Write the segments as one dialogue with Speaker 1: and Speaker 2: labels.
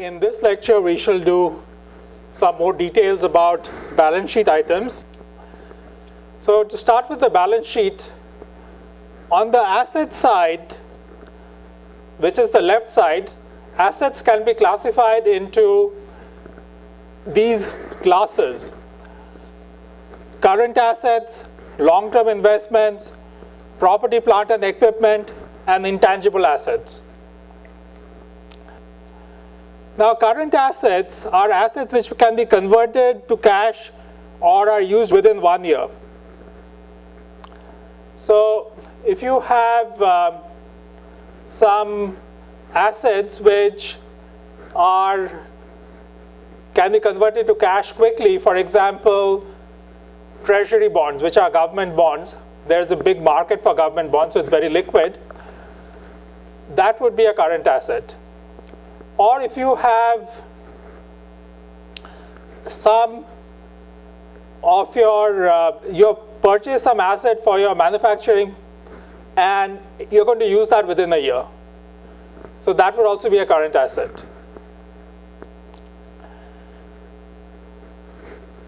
Speaker 1: In this lecture, we shall do some more details about balance sheet items. So to start with the balance sheet, on the asset side, which is the left side, assets can be classified into these classes: current assets, long-term investments, property, plant and equipment, and intangible assets. Now, current assets are assets which can be converted to cash or are used within 1 year. So if you have some assets which can be converted to cash quickly, for example, treasury bonds, which are government bonds. There's a big market for government bonds, so it's very liquid. That would be a current asset. Or if you have some of you purchase some asset for your manufacturing and you're going to use that within a year. So that would also be a current asset.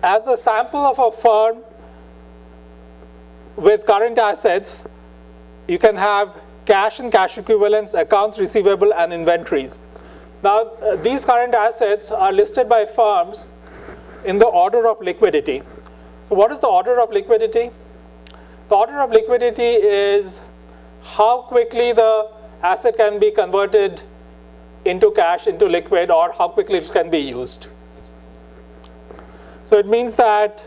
Speaker 1: As a sample of a firm with current assets, you can have cash and cash equivalents, accounts receivable, and inventories. Now, these current assets are listed by firms in the order of liquidity. So what is the order of liquidity? The order of liquidity is how quickly the asset can be converted into cash, into liquid, or how quickly it can be used. So it means that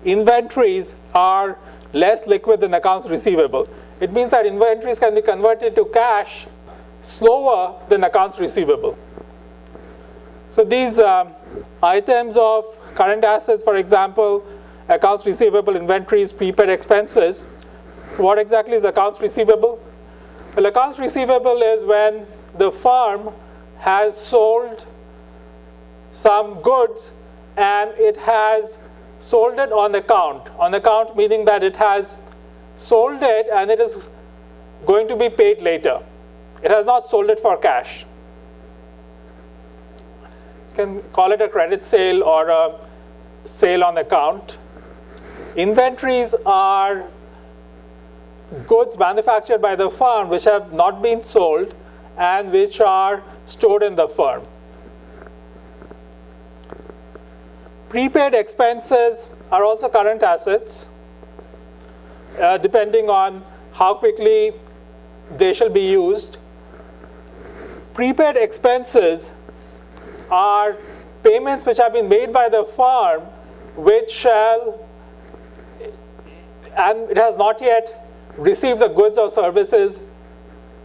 Speaker 1: inventories are less liquid than accounts receivable. It means that inventories can be converted to cash slower than accounts receivable. So these items of current assets, for example, accounts receivable, inventories, prepaid expenses. What exactly is accounts receivable? Well, accounts receivable is when the firm has sold some goods and it has sold it on account. On account meaning that it has sold it and it is going to be paid later. It has not sold it for cash. You can call it a credit sale or a sale on account. Inventories are goods manufactured by the firm which have not been sold and which are stored in the firm. Prepaid expenses are also current assets, depending on how quickly they shall be used. Prepaid expenses are payments which have been made by the firm and it has not yet received the goods or services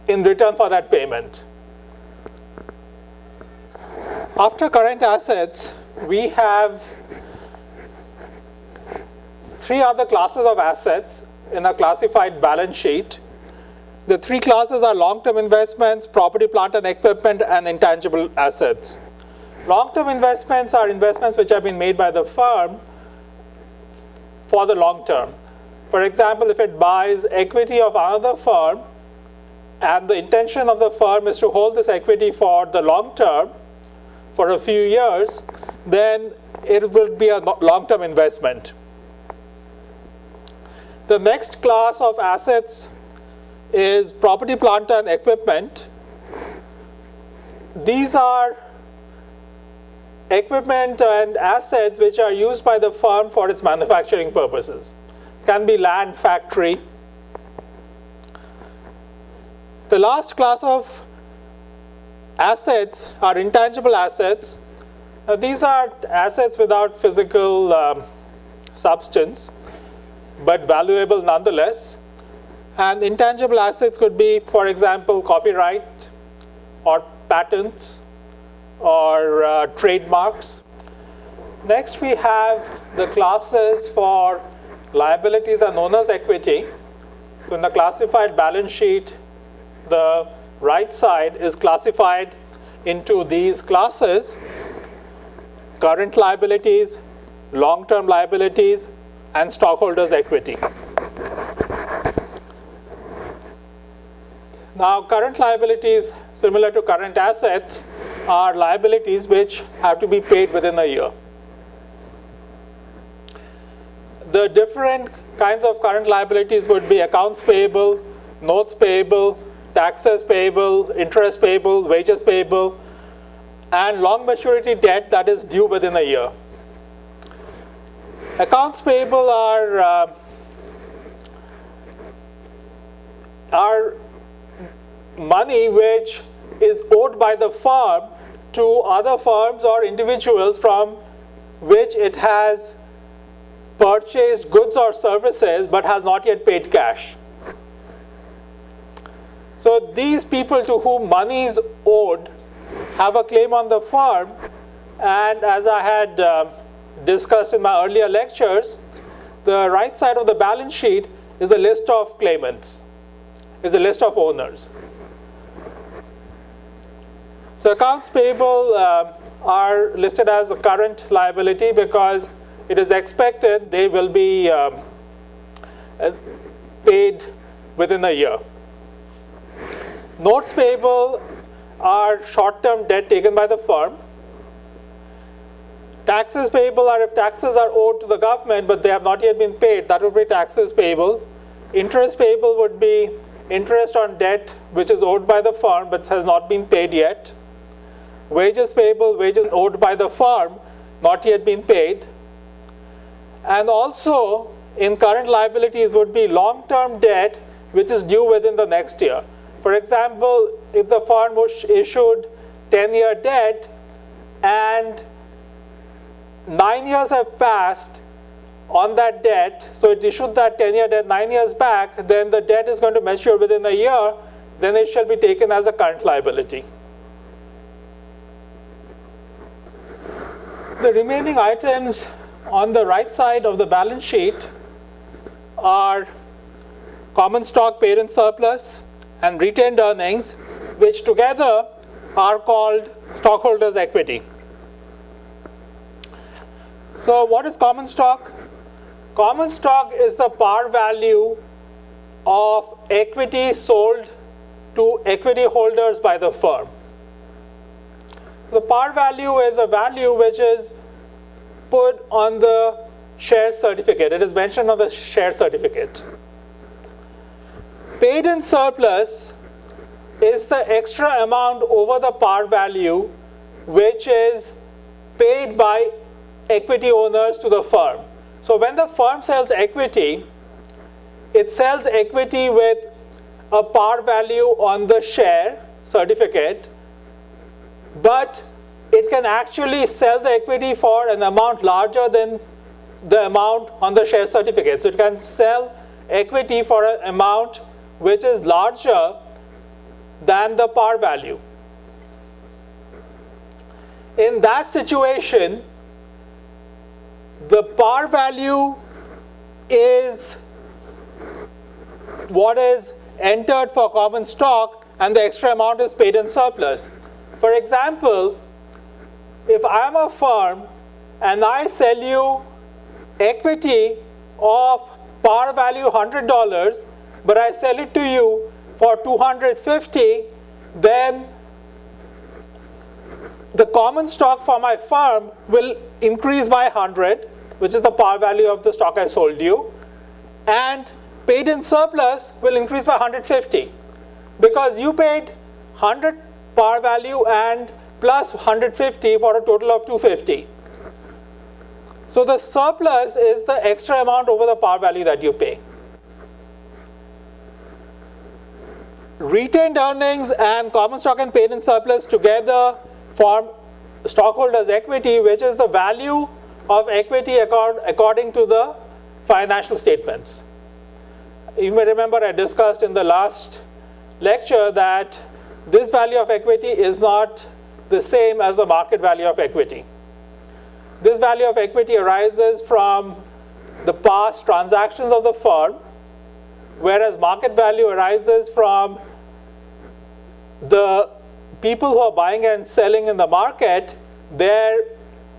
Speaker 1: in return for that payment. After current assets, we have three other classes of assets in a classified balance sheet. The three classes are long-term investments, property, plant and equipment, and intangible assets. Long-term investments are investments which have been made by the firm for the long term. For example, if it buys equity of another firm and the intention of the firm is to hold this equity for the long term, for a few years, then it will be a long-term investment. The next class of assets is property, plant and equipment. These are equipment and assets which are used by the firm for its manufacturing purposes. Can be land, factory. The last class of assets are intangible assets. Now, these are assets without physical substance, but valuable nonetheless. And intangible assets could be, for example, copyright or patents or trademarks. Next, we have the classes for liabilities and owner's equity. So in the classified balance sheet, the right side is classified into these classes: current liabilities, long-term liabilities, and stockholders' equity. Now, current liabilities, similar to current assets, are liabilities which have to be paid within a year. The different kinds of current liabilities would be accounts payable, notes payable, taxes payable, interest payable, wages payable, and long maturity debt that is due within a year. Accounts payable are money which is owed by the firm to other firms or individuals from which it has purchased goods or services but has not yet paid cash. So these people to whom money is owed have a claim on the firm, and as I had discussed in my earlier lectures, the right side of the balance sheet is a list of claimants, is a list of owners. So accounts payable are listed as a current liability because it is expected they will be paid within a year. Notes payable are short-term debt taken by the firm. Taxes payable are if taxes are owed to the government but they have not yet been paid, that would be taxes payable. Interest payable would be interest on debt which is owed by the firm but has not been paid yet. Wages payable, wages owed by the firm, not yet been paid. And also in current liabilities would be long-term debt which is due within the next year. For example, if the firm was issued 10-year debt and 9 years have passed on that debt, so it issued that 10-year debt 9 years back, then the debt is going to mature within a year, then it shall be taken as a current liability. The remaining items on the right side of the balance sheet are common stock paid in surplus and retained earnings, which together are called stockholders' equity. So what is common stock? Common stock is the par value of equity sold to equity holders by the firm. The par value is a value which is put on the share certificate. It is mentioned on the share certificate. Paid in surplus is the extra amount over the par value which is paid by equity owners to the firm. So when the firm sells equity, it sells equity with a par value on the share certificate, but it can actually sell the equity for an amount larger than the amount on the share certificate. So it can sell equity for an amount which is larger than the par value. In that situation, the par value is what is entered for common stock and the extra amount is paid in surplus. For example, if I am a firm and I sell you equity of par value $100, but I sell it to you for $250, then the common stock for my firm will increase by 100, which is the par value of the stock I sold you, and paid in surplus will increase by 150 because you paid 100 par value and plus 150 for a total of 250. So the surplus is the extra amount over the par value that you pay. Retained earnings and common stock and paid in surplus together form stockholders' equity, which is the value of equity according to the financial statements. You may remember I discussed in the last lecture that this value of equity is not the same as the market value of equity. This value of equity arises from the past transactions of the firm, whereas market value arises from the people who are buying and selling in the market, their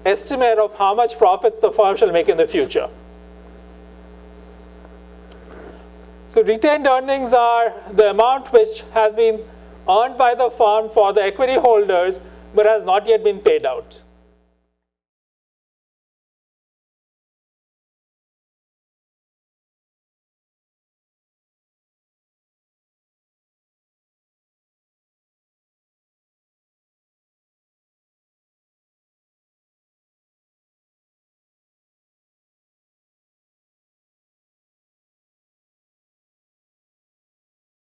Speaker 1: estimate of how much profits the firm shall make in the future. So retained earnings are the amount which has been earned by the firm for the equity holders but has not yet been paid out.